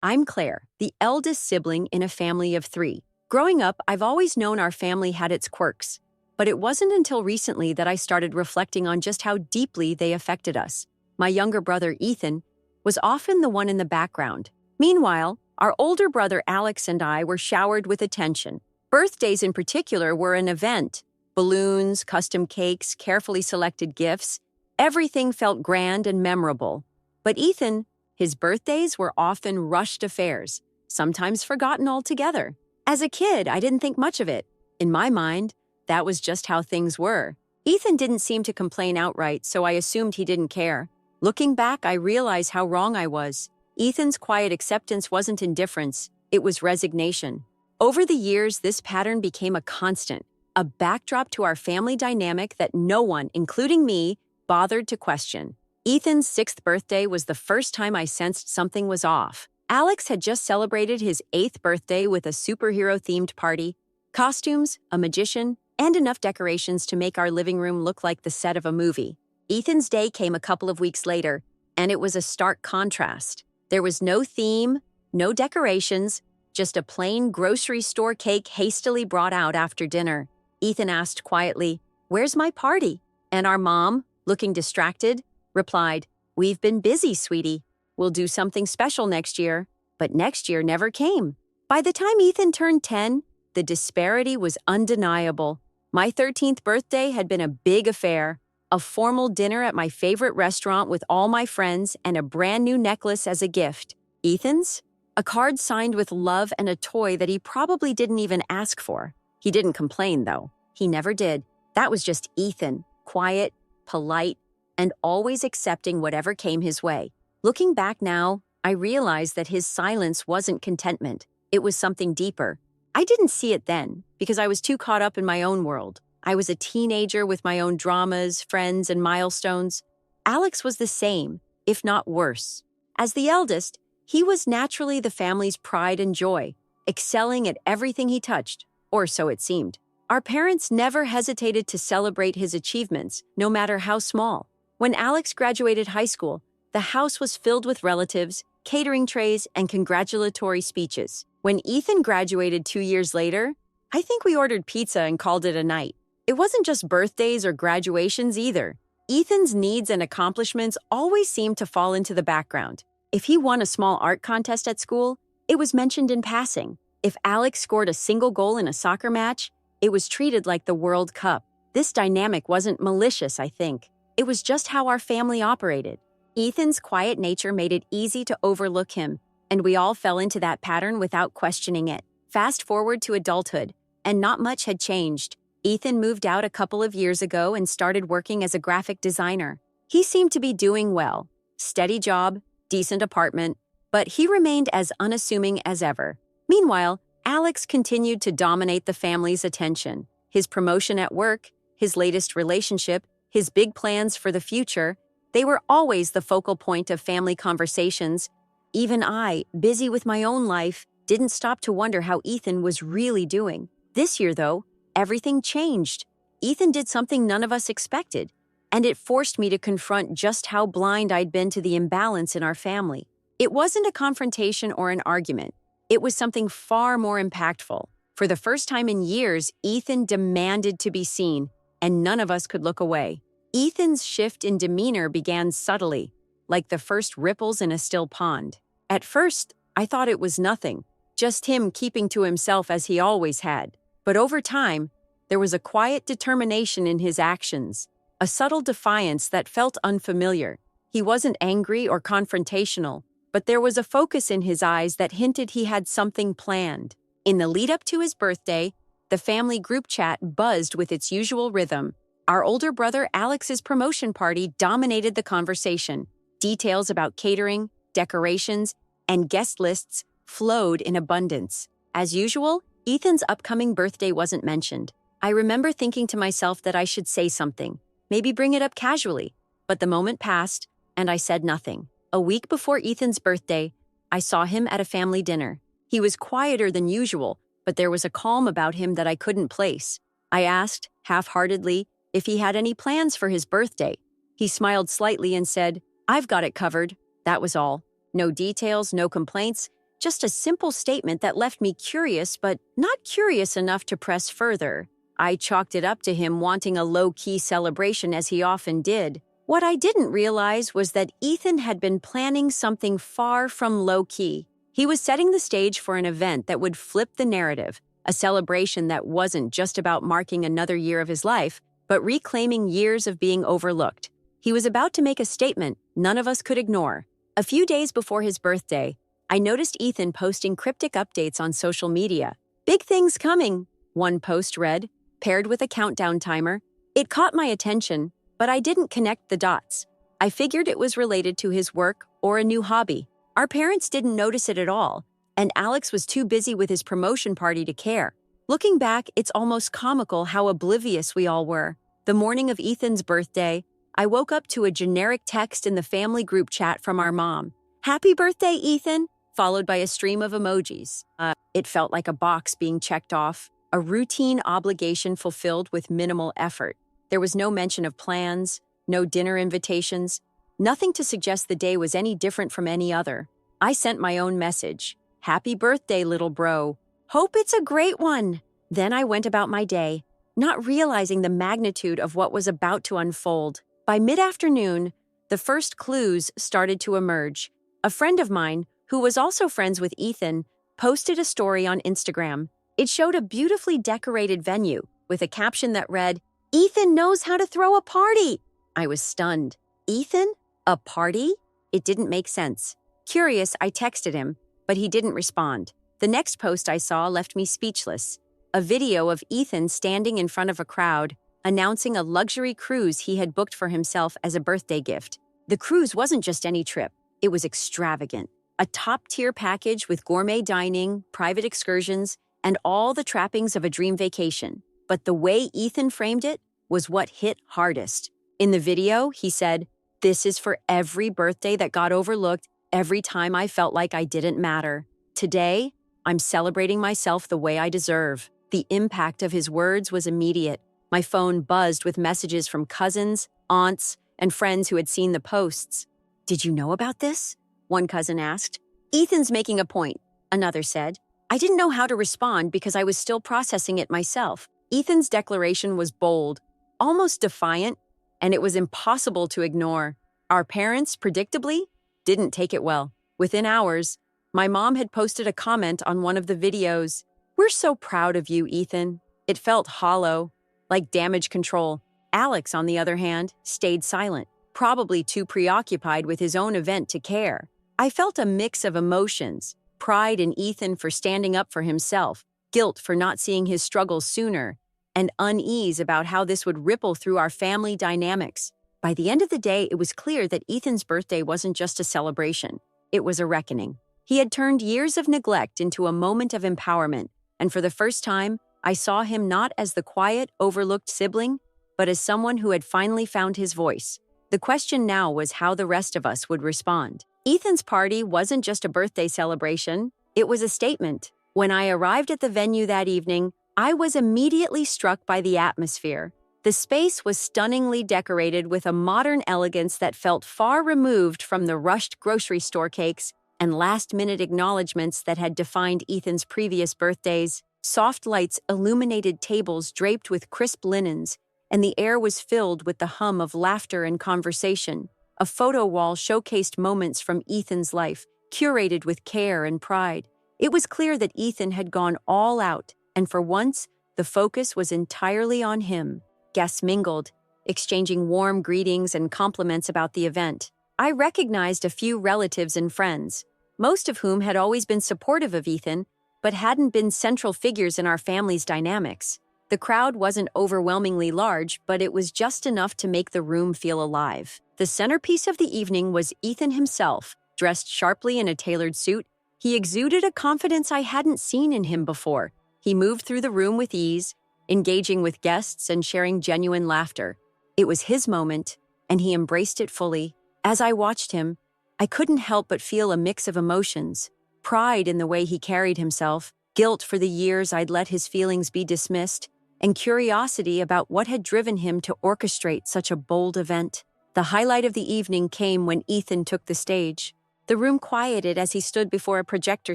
I'm Claire, the eldest sibling in a family of three. Growing up, I've always known our family had its quirks, but it wasn't until recently that I started reflecting on just how deeply they affected us. My younger brother, Ethan, was often the one in the background. Meanwhile, our older brother Alex and I were showered with attention. Birthdays in particular were an event. Balloons, custom cakes, carefully selected gifts. Everything felt grand and memorable. But Ethan, his birthdays were often rushed affairs, sometimes forgotten altogether. As a kid, I didn't think much of it. In my mind, that was just how things were. Ethan didn't seem to complain outright, so I assumed he didn't care. Looking back, I realize how wrong I was. Ethan's quiet acceptance wasn't indifference, it was resignation. Over the years, this pattern became a constant, a backdrop to our family dynamic that no one, including me, bothered to question. Ethan's 6th birthday was the first time I sensed something was off. Alex had just celebrated his 8th birthday with a superhero-themed party, costumes, a magician, and enough decorations to make our living room look like the set of a movie. Ethan's day came a couple of weeks later, and it was a stark contrast. There was no theme, no decorations, just a plain grocery store cake hastily brought out after dinner. Ethan asked quietly, "Where's my party?" And our mom, looking distracted, replied, "We've been busy, sweetie. We'll do something special next year." But next year never came. By the time Ethan turned 10, the disparity was undeniable. My 13th birthday had been a big affair, a formal dinner at my favorite restaurant with all my friends and a brand new necklace as a gift. Ethan's? A card signed with love and a toy that he probably didn't even ask for. He didn't complain, though. He never did. That was just Ethan, quiet, polite, and always accepting whatever came his way. Looking back now, I realize that his silence wasn't contentment. It was something deeper. I didn't see it then, because I was too caught up in my own world. I was a teenager with my own dramas, friends, and milestones. Alex was the same, if not worse. As the eldest, he was naturally the family's pride and joy, excelling at everything he touched, or so it seemed. Our parents never hesitated to celebrate his achievements, no matter how small. When Alex graduated high school, the house was filled with relatives, catering trays, and congratulatory speeches. When Ethan graduated 2 years later, I think we ordered pizza and called it a night. It wasn't just birthdays or graduations either. Ethan's needs and accomplishments always seemed to fall into the background. If he won a small art contest at school, it was mentioned in passing. If Alex scored a single goal in a soccer match, it was treated like the World Cup. This dynamic wasn't malicious, I think. It was just how our family operated. Ethan's quiet nature made it easy to overlook him, and we all fell into that pattern without questioning it. Fast forward to adulthood, and not much had changed. Ethan moved out a couple of years ago and started working as a graphic designer. He seemed to be doing well. Steady job, decent apartment, but he remained as unassuming as ever. Meanwhile, Alex continued to dominate the family's attention. His promotion at work, his latest relationship, his big plans for the future, they were always the focal point of family conversations. Even I, busy with my own life, didn't stop to wonder how Ethan was really doing. This year, though, everything changed. Ethan did something none of us expected, and it forced me to confront just how blind I'd been to the imbalance in our family. It wasn't a confrontation or an argument. It was something far more impactful. For the first time in years, Ethan demanded to be seen, and none of us could look away. Ethan's shift in demeanor began subtly, like the first ripples in a still pond. At first, I thought it was nothing, just him keeping to himself as he always had. But over time, there was a quiet determination in his actions, a subtle defiance that felt unfamiliar. He wasn't angry or confrontational, but there was a focus in his eyes that hinted he had something planned. In the lead-up to his birthday, the family group chat buzzed with its usual rhythm. Our older brother Alex's promotion party dominated the conversation. Details about catering, decorations, and guest lists flowed in abundance. As usual, Ethan's upcoming birthday wasn't mentioned. I remember thinking to myself that I should say something, maybe bring it up casually. But the moment passed, and I said nothing. A week before Ethan's birthday, I saw him at a family dinner. He was quieter than usual, but there was a calm about him that I couldn't place. I asked, half-heartedly, if he had any plans for his birthday. He smiled slightly and said, "I've got it covered." That was all. No details, no complaints, just a simple statement that left me curious but not curious enough to press further. I chalked it up to him wanting a low-key celebration as he often did. What I didn't realize was that Ethan had been planning something far from low-key. He was setting the stage for an event that would flip the narrative, a celebration that wasn't just about marking another year of his life, but reclaiming years of being overlooked. He was about to make a statement none of us could ignore. A few days before his birthday, I noticed Ethan posting cryptic updates on social media. "Big things coming," one post read, paired with a countdown timer. It caught my attention, but I didn't connect the dots. I figured it was related to his work or a new hobby. Our parents didn't notice it at all, and Alex was too busy with his promotion party to care. Looking back, it's almost comical how oblivious we all were. The morning of Ethan's birthday, I woke up to a generic text in the family group chat from our mom. "Happy birthday, Ethan," followed by a stream of emojis. It felt like a box being checked off, a routine obligation fulfilled with minimal effort. There was no mention of plans, no dinner invitations, nothing to suggest the day was any different from any other. I sent my own message. "Happy birthday, little bro. Hope it's a great one." Then I went about my day, not realizing the magnitude of what was about to unfold. By mid-afternoon, the first clues started to emerge. A friend of mine, who was also friends with Ethan, posted a story on Instagram. It showed a beautifully decorated venue with a caption that read, "Ethan knows how to throw a party." I was stunned. Ethan? A party? It didn't make sense. Curious, I texted him, but he didn't respond. The next post I saw left me speechless. A video of Ethan standing in front of a crowd, announcing a luxury cruise he had booked for himself as a birthday gift. The cruise wasn't just any trip. It was extravagant. A top-tier package with gourmet dining, private excursions, and all the trappings of a dream vacation. But the way Ethan framed it was what hit hardest. In the video, he said, "This is for every birthday that got overlooked, every time I felt like I didn't matter. Today, I'm celebrating myself the way I deserve." The impact of his words was immediate. My phone buzzed with messages from cousins, aunts, and friends who had seen the posts. "Did you know about this?" one cousin asked. "Ethan's making a point," another said. I didn't know how to respond because I was still processing it myself. Ethan's declaration was bold, almost defiant, and it was impossible to ignore. Our parents, predictably, didn't take it well. Within hours, my mom had posted a comment on one of the videos. "We're so proud of you, Ethan." It felt hollow, like damage control. Alex, on the other hand, stayed silent, probably too preoccupied with his own event to care. I felt a mix of emotions, pride in Ethan for standing up for himself, guilt for not seeing his struggles sooner, and unease about how this would ripple through our family dynamics. By the end of the day, it was clear that Ethan's birthday wasn't just a celebration. It was a reckoning. He had turned years of neglect into a moment of empowerment, and for the first time, I saw him not as the quiet, overlooked sibling, but as someone who had finally found his voice. The question now was how the rest of us would respond. Ethan's party wasn't just a birthday celebration, it was a statement. When I arrived at the venue that evening, I was immediately struck by the atmosphere. The space was stunningly decorated with a modern elegance that felt far removed from the rushed grocery store cakes and last-minute acknowledgments that had defined Ethan's previous birthdays. Soft lights illuminated tables draped with crisp linens, and the air was filled with the hum of laughter and conversation. A photo wall showcased moments from Ethan's life, curated with care and pride. It was clear that Ethan had gone all out, and for once, the focus was entirely on him. Guests mingled, exchanging warm greetings and compliments about the event. I recognized a few relatives and friends, most of whom had always been supportive of Ethan, but hadn't been central figures in our family's dynamics. The crowd wasn't overwhelmingly large, but it was just enough to make the room feel alive. The centerpiece of the evening was Ethan himself, dressed sharply in a tailored suit. He exuded a confidence I hadn't seen in him before. He moved through the room with ease, engaging with guests and sharing genuine laughter. It was his moment, and he embraced it fully. As I watched him, I couldn't help but feel a mix of emotions. Pride in the way he carried himself, guilt for the years I'd let his feelings be dismissed, and curiosity about what had driven him to orchestrate such a bold event. The highlight of the evening came when Ethan took the stage. The room quieted as he stood before a projector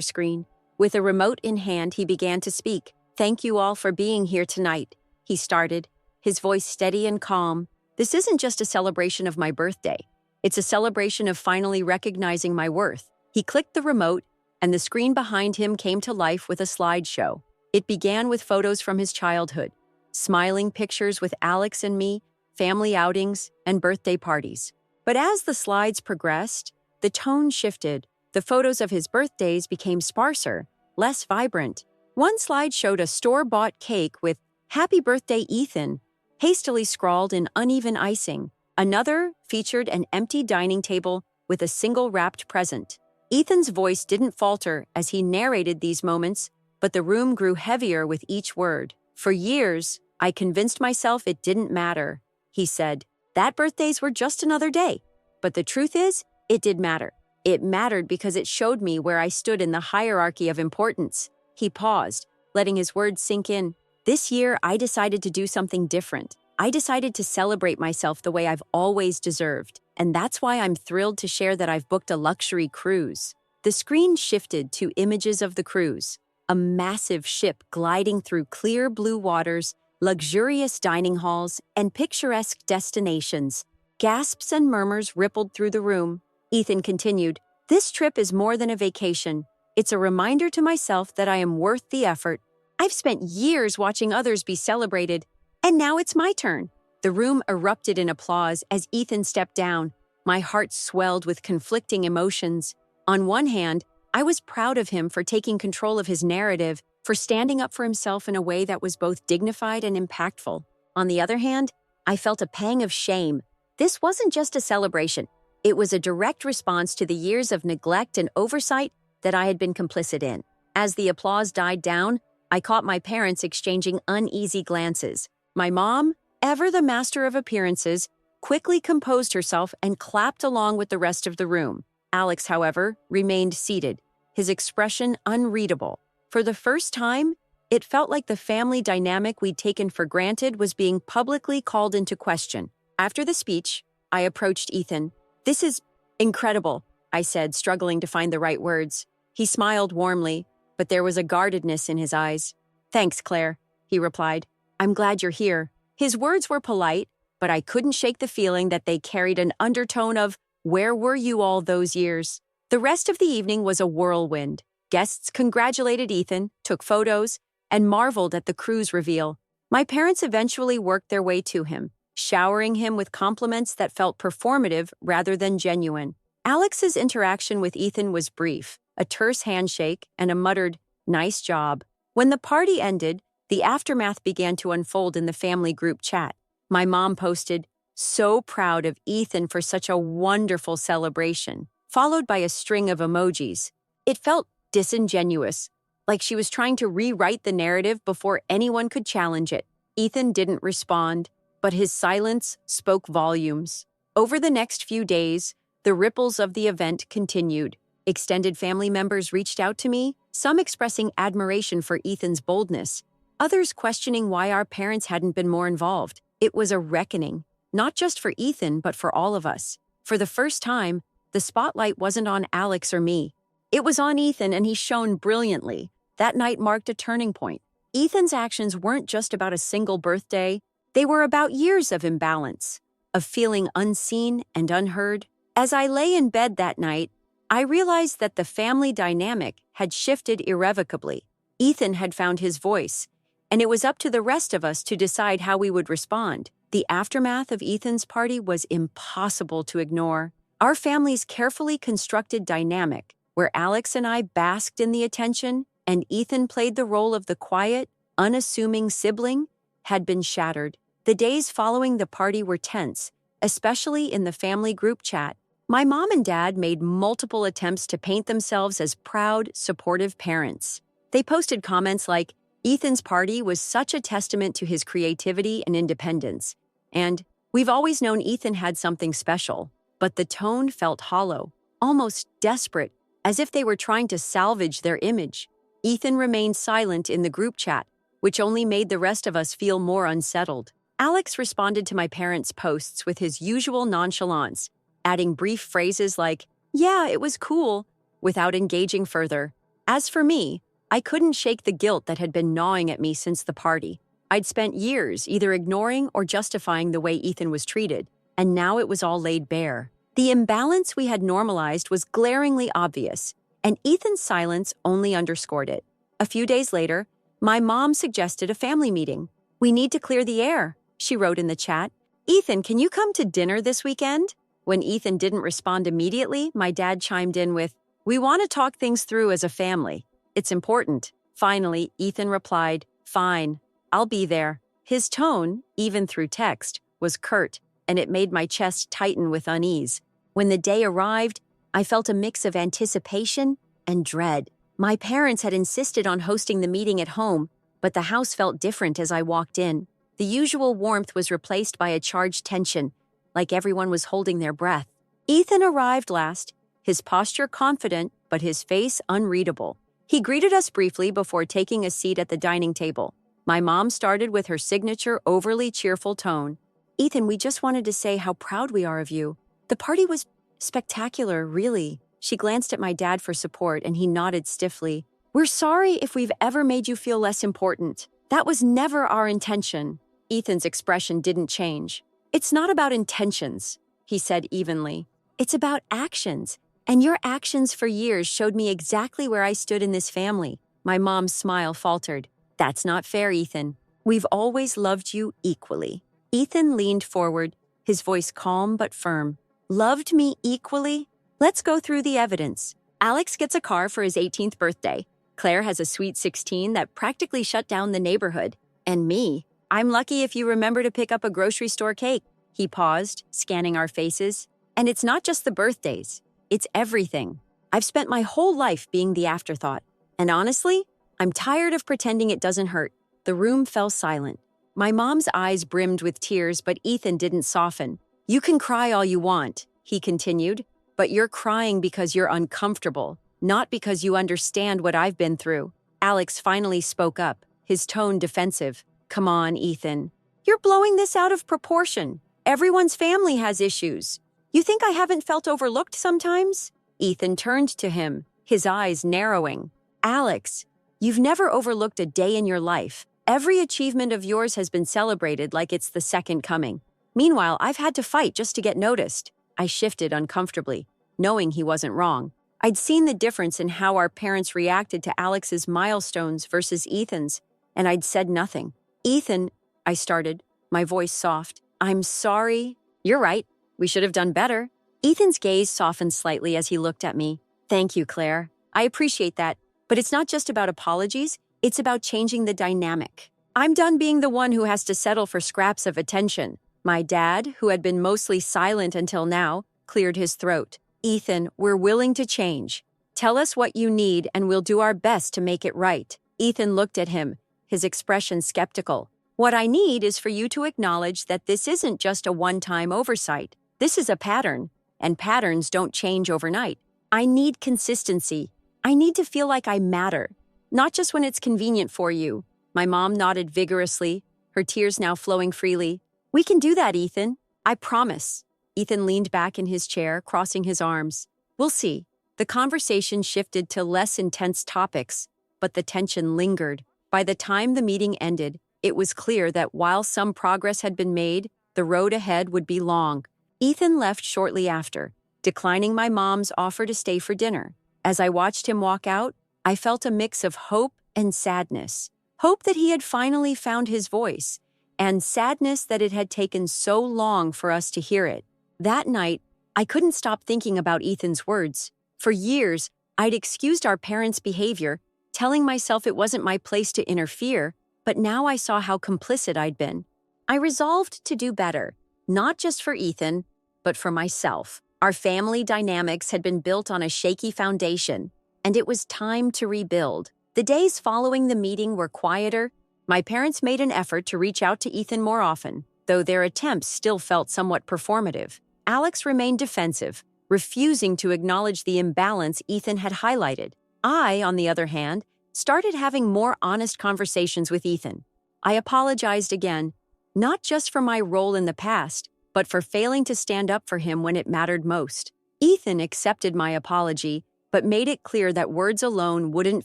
screen. With a remote in hand, he began to speak. "Thank you all for being here tonight," he started, his voice steady and calm. "This isn't just a celebration of my birthday. It's a celebration of finally recognizing my worth." He clicked the remote, and the screen behind him came to life with a slideshow. It began with photos from his childhood, smiling pictures with Alex and me, family outings, and birthday parties. But as the slides progressed, the tone shifted. The photos of his birthdays became sparser, less vibrant. One slide showed a store-bought cake with "Happy Birthday, Ethan," hastily scrawled in uneven icing. Another featured an empty dining table with a single wrapped present. Ethan's voice didn't falter as he narrated these moments, but the room grew heavier with each word. "For years, I convinced myself it didn't matter," he said. "That birthdays were just another day. But the truth is, it did matter. It mattered because it showed me where I stood in the hierarchy of importance." He paused, letting his words sink in. "This year, I decided to do something different. I decided to celebrate myself the way I've always deserved. And that's why I'm thrilled to share that I've booked a luxury cruise." The screen shifted to images of the cruise. A massive ship gliding through clear blue waters, luxurious dining halls, and picturesque destinations. Gasps and murmurs rippled through the room. Ethan continued, "This trip is more than a vacation. It's a reminder to myself that I am worth the effort. I've spent years watching others be celebrated, and now it's my turn." The room erupted in applause as Ethan stepped down. My heart swelled with conflicting emotions. On one hand, I was proud of him for taking control of his narrative, for standing up for himself in a way that was both dignified and impactful. On the other hand, I felt a pang of shame. This wasn't just a celebration. It was a direct response to the years of neglect and oversight that I had been complicit in. As the applause died down, I caught my parents exchanging uneasy glances. My mom, ever the master of appearances, quickly composed herself and clapped along with the rest of the room. Alex, however, remained seated, his expression unreadable. For the first time, it felt like the family dynamic we'd taken for granted was being publicly called into question. After the speech, I approached Ethan. "This is incredible," I said, struggling to find the right words. He smiled warmly, but there was a guardedness in his eyes. "Thanks, Claire," he replied. "I'm glad you're here." His words were polite, but I couldn't shake the feeling that they carried an undertone of, "Where were you all those years?" The rest of the evening was a whirlwind. Guests congratulated Ethan, took photos, and marveled at the cruise reveal. My parents eventually worked their way to him, showering him with compliments that felt performative rather than genuine. Alex's interaction with Ethan was brief, a terse handshake and a muttered, "Nice job." When the party ended, the aftermath began to unfold in the family group chat. My mom posted, "So proud of Ethan for such a wonderful celebration," followed by a string of emojis. It felt disingenuous, like she was trying to rewrite the narrative before anyone could challenge it. Ethan didn't respond, but his silence spoke volumes. Over the next few days, the ripples of the event continued. Extended family members reached out to me, some expressing admiration for Ethan's boldness, others questioning why our parents hadn't been more involved. It was a reckoning, not just for Ethan, but for all of us. For the first time, the spotlight wasn't on Alex or me. It was on Ethan, and he shone brilliantly. That night marked a turning point. Ethan's actions weren't just about a single birthday. They were about years of imbalance, of feeling unseen and unheard. As I lay in bed that night, I realized that the family dynamic had shifted irrevocably. Ethan had found his voice, and it was up to the rest of us to decide how we would respond. The aftermath of Ethan's party was impossible to ignore. Our family's carefully constructed dynamic, where Alex and I basked in the attention and Ethan played the role of the quiet, unassuming sibling, had been shattered. The days following the party were tense, especially in the family group chat. My mom and dad made multiple attempts to paint themselves as proud, supportive parents. They posted comments like, "Ethan's party was such a testament to his creativity and independence," and "We've always known Ethan had something special." But the tone felt hollow, almost desperate, as if they were trying to salvage their image. Ethan remained silent in the group chat, which only made the rest of us feel more unsettled. Alex responded to my parents' posts with his usual nonchalance, adding brief phrases like, Yeah, it was cool, without engaging further. As for me, I couldn't shake the guilt that had been gnawing at me since the party. I'd spent years either ignoring or justifying the way Ethan was treated, and now it was all laid bare. The imbalance we had normalized was glaringly obvious, and Ethan's silence only underscored it. A few days later, my mom suggested a family meeting. "We need to clear the air," she wrote in the chat. "Ethan, can you come to dinner this weekend?" When Ethan didn't respond immediately, my dad chimed in with, "We want to talk things through as a family. It's important." Finally, Ethan replied, "Fine, I'll be there." His tone, even through text, was curt, and it made my chest tighten with unease. When the day arrived, I felt a mix of anticipation and dread. My parents had insisted on hosting the meeting at home, but the house felt different as I walked in. The usual warmth was replaced by a charged tension, like everyone was holding their breath. Ethan arrived last, his posture confident, but his face unreadable. He greeted us briefly before taking a seat at the dining table. My mom started with her signature overly cheerful tone. "Ethan, we just wanted to say how proud we are of you. The party was spectacular, really." She glanced at my dad for support, and he nodded stiffly. "We're sorry if we've ever made you feel less important. That was never our intention." Ethan's expression didn't change. "It's not about intentions," he said evenly. "It's about actions. And your actions for years showed me exactly where I stood in this family." My mom's smile faltered. "That's not fair, Ethan. We've always loved you equally." Ethan leaned forward, his voice calm but firm. "Loved me equally? Let's go through the evidence. Alex gets a car for his 18th birthday. Claire has a sweet 16 that practically shut down the neighborhood. And me, I'm lucky if you remember to pick up a grocery store cake." He paused, scanning our faces. "And it's not just the birthdays. It's everything. I've spent my whole life being the afterthought. And honestly, I'm tired of pretending it doesn't hurt." The room fell silent. My mom's eyes brimmed with tears, but Ethan didn't soften. "You can cry all you want," he continued, "but you're crying because you're uncomfortable, not because you understand what I've been through." Alex finally spoke up, his tone defensive. "Come on, Ethan. You're blowing this out of proportion. Everyone's family has issues. You think I haven't felt overlooked sometimes?" Ethan turned to him, his eyes narrowing. "Alex, you've never overlooked a day in your life. Every achievement of yours has been celebrated like it's the second coming. Meanwhile, I've had to fight just to get noticed." I shifted uncomfortably, knowing he wasn't wrong. I'd seen the difference in how our parents reacted to Alex's milestones versus Ethan's, and I'd said nothing. "Ethan," I started, my voice soft. "I'm sorry." "You're right. We should have done better." Ethan's gaze softened slightly as he looked at me. "Thank you, Claire. I appreciate that. But it's not just about apologies, it's about changing the dynamic. I'm done being the one who has to settle for scraps of attention." My dad, who had been mostly silent until now, cleared his throat. "Ethan, we're willing to change. Tell us what you need and we'll do our best to make it right." Ethan looked at him, his expression skeptical. "What I need is for you to acknowledge that this isn't just a one-time oversight. This is a pattern, and patterns don't change overnight. I need consistency. I need to feel like I matter, not just when it's convenient for you." My mom nodded vigorously, her tears now flowing freely. "We can do that, Ethan. I promise." Ethan leaned back in his chair, crossing his arms. "We'll see." The conversation shifted to less intense topics, but the tension lingered. By the time the meeting ended, it was clear that while some progress had been made, the road ahead would be long. Ethan left shortly after, declining my mom's offer to stay for dinner. As I watched him walk out, I felt a mix of hope and sadness. Hope that he had finally found his voice, and sadness that it had taken so long for us to hear it. That night, I couldn't stop thinking about Ethan's words. For years, I'd excused our parents' behavior, telling myself it wasn't my place to interfere, but now I saw how complicit I'd been. I resolved to do better, not just for Ethan, but for myself. Our family dynamics had been built on a shaky foundation, and it was time to rebuild. The days following the meeting were quieter. My parents made an effort to reach out to Ethan more often, though their attempts still felt somewhat performative. Alex remained defensive, refusing to acknowledge the imbalance Ethan had highlighted. I, on the other hand, started having more honest conversations with Ethan. I apologized again, not just for my role in the past, but for failing to stand up for him when it mattered most. Ethan accepted my apology, but made it clear that words alone wouldn't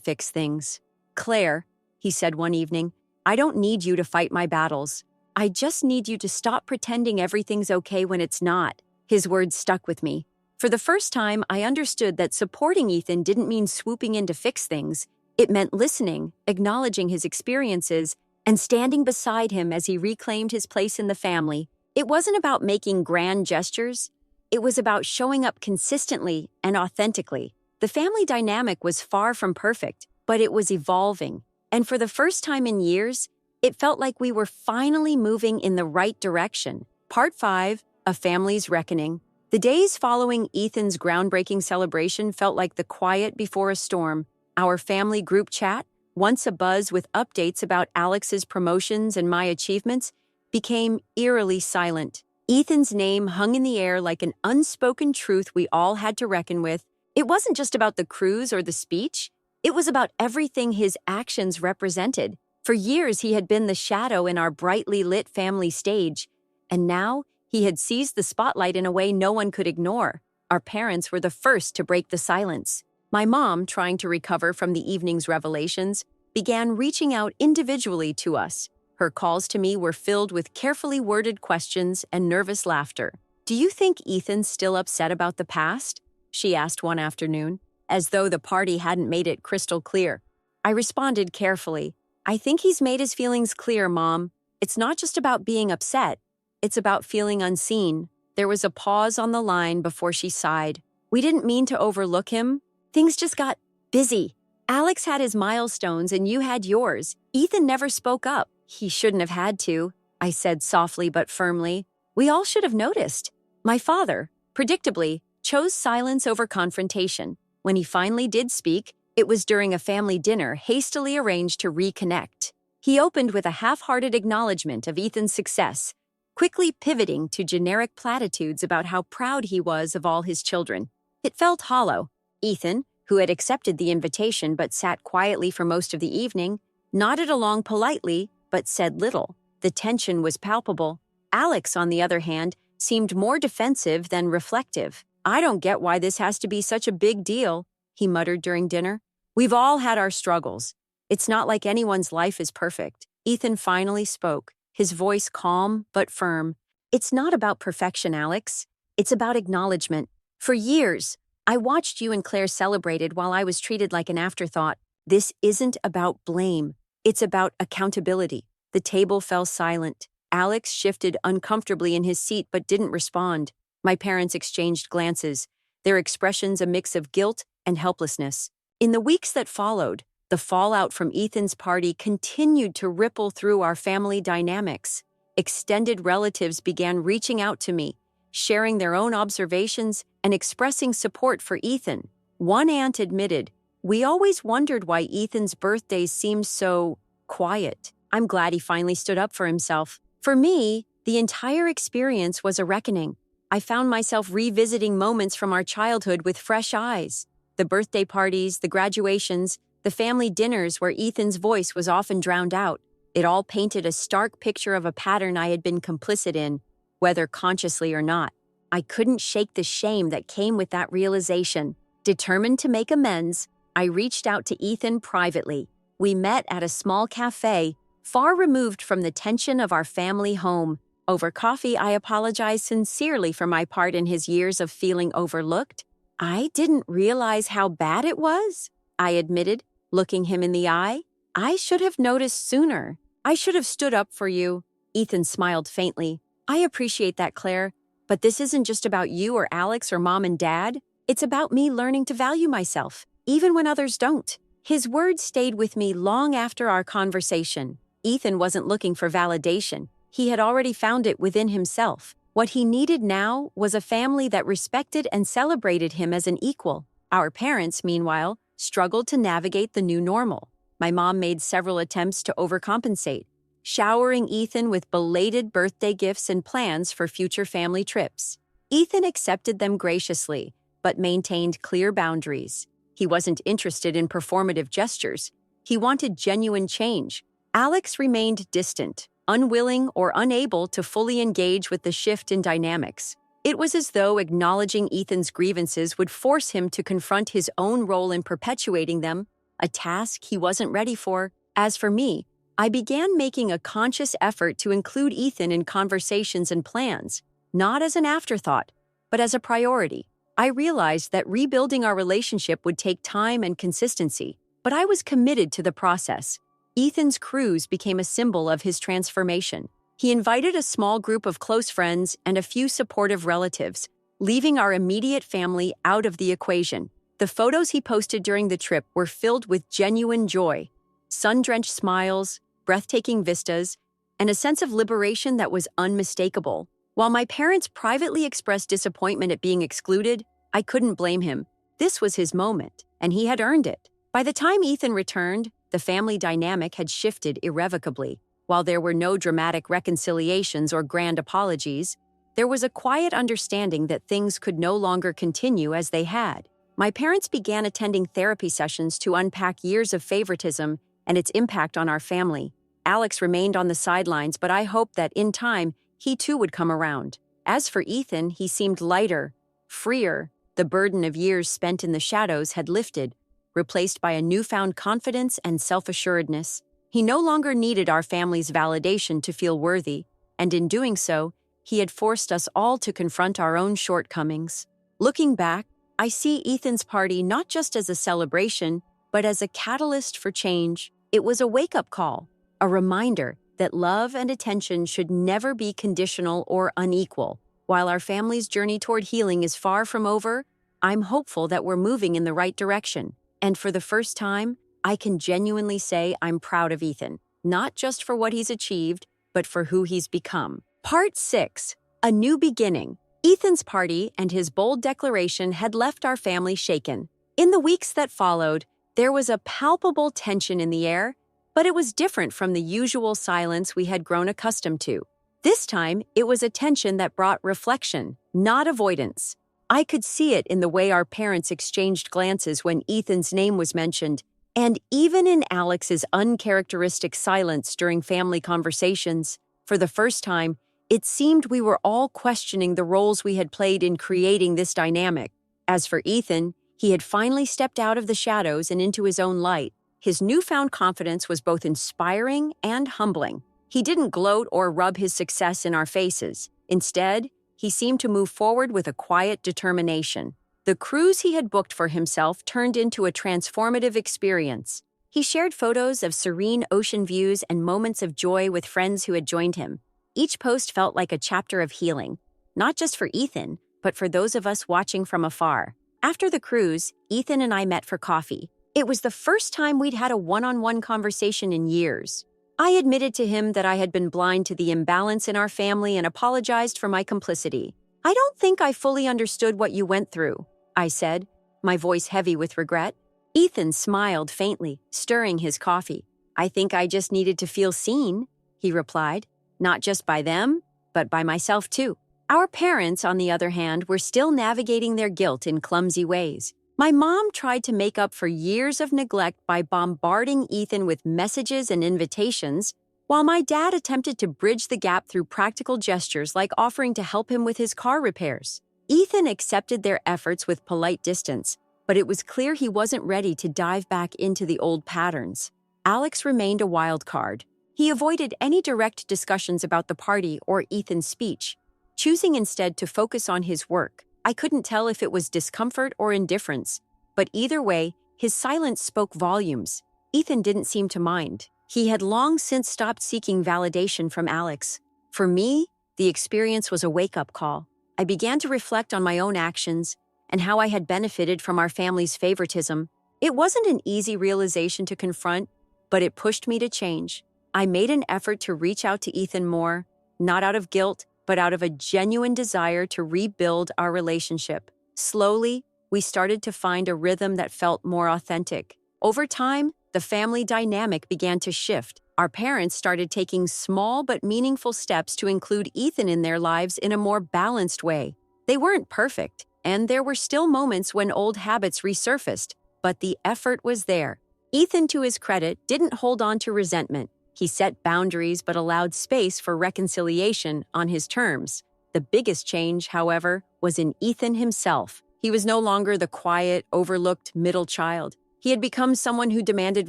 fix things. "Claire," he said one evening, "I don't need you to fight my battles. I just need you to stop pretending everything's okay when it's not." His words stuck with me. For the first time, I understood that supporting Ethan didn't mean swooping in to fix things. It meant listening, acknowledging his experiences, and standing beside him as he reclaimed his place in the family. It wasn't about making grand gestures. It was about showing up consistently and authentically. The family dynamic was far from perfect, but it was evolving. And for the first time in years, it felt like we were finally moving in the right direction. Part 5, A Family's Reckoning. The days following Ethan's groundbreaking celebration felt like the quiet before a storm. Our family group chat, once abuzz with updates about Alex's promotions and my achievements, became eerily silent. Ethan's name hung in the air like an unspoken truth we all had to reckon with. It wasn't just about the cruise or the speech. It was about everything his actions represented. For years, he had been the shadow in our brightly lit family stage, and now he had seized the spotlight in a way no one could ignore. Our parents were the first to break the silence. My mom, trying to recover from the evening's revelations, began reaching out individually to us. Her calls to me were filled with carefully worded questions and nervous laughter. "Do you think Ethan's still upset about the past?" she asked one afternoon, as though the party hadn't made it crystal clear. I responded carefully, "I think he's made his feelings clear, Mom. It's not just about being upset. It's about feeling unseen." There was a pause on the line before she sighed. "We didn't mean to overlook him. Things just got busy. Alex had his milestones and you had yours. Ethan never spoke up." "He shouldn't have had to," I said softly but firmly. "We all should have noticed." My father, predictably, chose silence over confrontation. When he finally did speak, it was during a family dinner hastily arranged to reconnect. He opened with a half-hearted acknowledgement of Ethan's success, quickly pivoting to generic platitudes about how proud he was of all his children. It felt hollow. Ethan, who had accepted the invitation but sat quietly for most of the evening, nodded along politely but said little. The tension was palpable. Alex, on the other hand, seemed more defensive than reflective. "I don't get why this has to be such a big deal," he muttered during dinner. "We've all had our struggles. It's not like anyone's life is perfect." Ethan finally spoke, his voice calm but firm. "It's not about perfection, Alex. It's about acknowledgement. For years, I watched you and Claire celebrated while I was treated like an afterthought. This isn't about blame. It's about accountability." The table fell silent. Alex shifted uncomfortably in his seat but didn't respond. My parents exchanged glances, their expressions a mix of guilt and helplessness. In the weeks that followed, the fallout from Ethan's party continued to ripple through our family dynamics. Extended relatives began reaching out to me, sharing their own observations and expressing support for Ethan. One aunt admitted, "We always wondered why Ethan's birthdays seemed so quiet." I'm glad he finally stood up for himself. For me, the entire experience was a reckoning. I found myself revisiting moments from our childhood with fresh eyes. The birthday parties, the graduations, the family dinners where Ethan's voice was often drowned out. It all painted a stark picture of a pattern I had been complicit in, whether consciously or not. I couldn't shake the shame that came with that realization. Determined to make amends, I reached out to Ethan privately. We met at a small cafe, far removed from the tension of our family home. Over coffee, I apologized sincerely for my part in his years of feeling overlooked. "I didn't realize how bad it was," I admitted, looking him in the eye. "I should have noticed sooner. I should have stood up for you." Ethan smiled faintly. "I appreciate that, Claire, but this isn't just about you or Alex or Mom and Dad. It's about me learning to value myself, even when others don't." His words stayed with me long after our conversation. Ethan wasn't looking for validation. He had already found it within himself. What he needed now was a family that respected and celebrated him as an equal. Our parents, meanwhile, struggled to navigate the new normal. My mom made several attempts to overcompensate, showering Ethan with belated birthday gifts and plans for future family trips. Ethan accepted them graciously, but maintained clear boundaries. He wasn't interested in performative gestures. He wanted genuine change. Alex remained distant, unwilling or unable to fully engage with the shift in dynamics. It was as though acknowledging Ethan's grievances would force him to confront his own role in perpetuating them, a task he wasn't ready for. As for me, I began making a conscious effort to include Ethan in conversations and plans, not as an afterthought, but as a priority. I realized that rebuilding our relationship would take time and consistency, but I was committed to the process. Ethan's cruise became a symbol of his transformation. He invited a small group of close friends and a few supportive relatives, leaving our immediate family out of the equation. The photos he posted during the trip were filled with genuine joy, sun-drenched smiles, breathtaking vistas, and a sense of liberation that was unmistakable. While my parents privately expressed disappointment at being excluded, I couldn't blame him. This was his moment, and he had earned it. By the time Ethan returned, the family dynamic had shifted irrevocably. While there were no dramatic reconciliations or grand apologies, there was a quiet understanding that things could no longer continue as they had. My parents began attending therapy sessions to unpack years of favoritism and its impact on our family. Alex remained on the sidelines, but I hoped that in time, he too would come around. As for Ethan, he seemed lighter, freer. The burden of years spent in the shadows had lifted, replaced by a newfound confidence and self-assuredness. He no longer needed our family's validation to feel worthy, and in doing so, he had forced us all to confront our own shortcomings. Looking back, I see Ethan's party not just as a celebration, but as a catalyst for change. It was a wake-up call, a reminder that love and attention should never be conditional or unequal. While our family's journey toward healing is far from over, I'm hopeful that we're moving in the right direction. And for the first time, I can genuinely say I'm proud of Ethan, not just for what he's achieved, but for who he's become. Part 6. A New Beginning. Ethan's party and his bold declaration had left our family shaken. In the weeks that followed, there was a palpable tension in the air, but it was different from the usual silence we had grown accustomed to. This time, it was a tension that brought reflection, not avoidance. I could see it in the way our parents exchanged glances when Ethan's name was mentioned, and even in Alex's uncharacteristic silence during family conversations. For the first time, it seemed we were all questioning the roles we had played in creating this dynamic. As for Ethan, he had finally stepped out of the shadows and into his own light. His newfound confidence was both inspiring and humbling. He didn't gloat or rub his success in our faces. Instead, he seemed to move forward with a quiet determination. The cruise he had booked for himself turned into a transformative experience. He shared photos of serene ocean views and moments of joy with friends who had joined him. Each post felt like a chapter of healing, not just for Ethan, but for those of us watching from afar. After the cruise, Ethan and I met for coffee. It was the first time we'd had a one-on-one conversation in years. I admitted to him that I had been blind to the imbalance in our family and apologized for my complicity. "I don't think I fully understood what you went through," I said, my voice heavy with regret. Ethan smiled faintly, stirring his coffee. "I think I just needed to feel seen," he replied. "Not just by them, but by myself too." Our parents, on the other hand, were still navigating their guilt in clumsy ways. My mom tried to make up for years of neglect by bombarding Ethan with messages and invitations, while my dad attempted to bridge the gap through practical gestures like offering to help him with his car repairs. Ethan accepted their efforts with polite distance, but it was clear he wasn't ready to dive back into the old patterns. Alex remained a wild card. He avoided any direct discussions about the party or Ethan's speech, choosing instead to focus on his work. I couldn't tell if it was discomfort or indifference, but either way, his silence spoke volumes. Ethan didn't seem to mind. He had long since stopped seeking validation from Alex. For me, the experience was a wake-up call. I began to reflect on my own actions and how I had benefited from our family's favoritism. It wasn't an easy realization to confront, but it pushed me to change. I made an effort to reach out to Ethan more, not out of guilt, but out of a genuine desire to rebuild our relationship. Slowly, we started to find a rhythm that felt more authentic. Over time, the family dynamic began to shift. Our parents started taking small but meaningful steps to include Ethan in their lives in a more balanced way. They weren't perfect, and there were still moments when old habits resurfaced, but the effort was there. Ethan, to his credit, didn't hold on to resentment. He set boundaries but allowed space for reconciliation on his terms. The biggest change, however, was in Ethan himself. He was no longer the quiet, overlooked middle child. He had become someone who demanded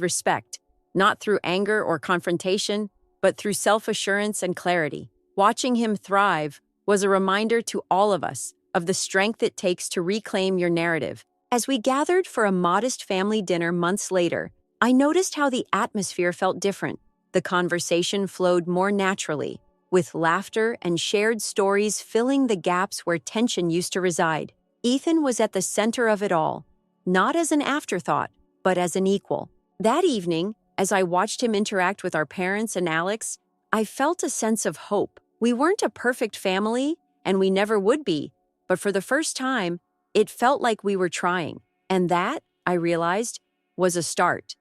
respect, not through anger or confrontation, but through self-assurance and clarity. Watching him thrive was a reminder to all of us of the strength it takes to reclaim your narrative. As we gathered for a modest family dinner months later, I noticed how the atmosphere felt different. The conversation flowed more naturally, with laughter and shared stories filling the gaps where tension used to reside. Ethan was at the center of it all, not as an afterthought, but as an equal. That evening, as I watched him interact with our parents and Alex, I felt a sense of hope. We weren't a perfect family, and we never would be, but for the first time, it felt like we were trying. And that, I realized, was a start.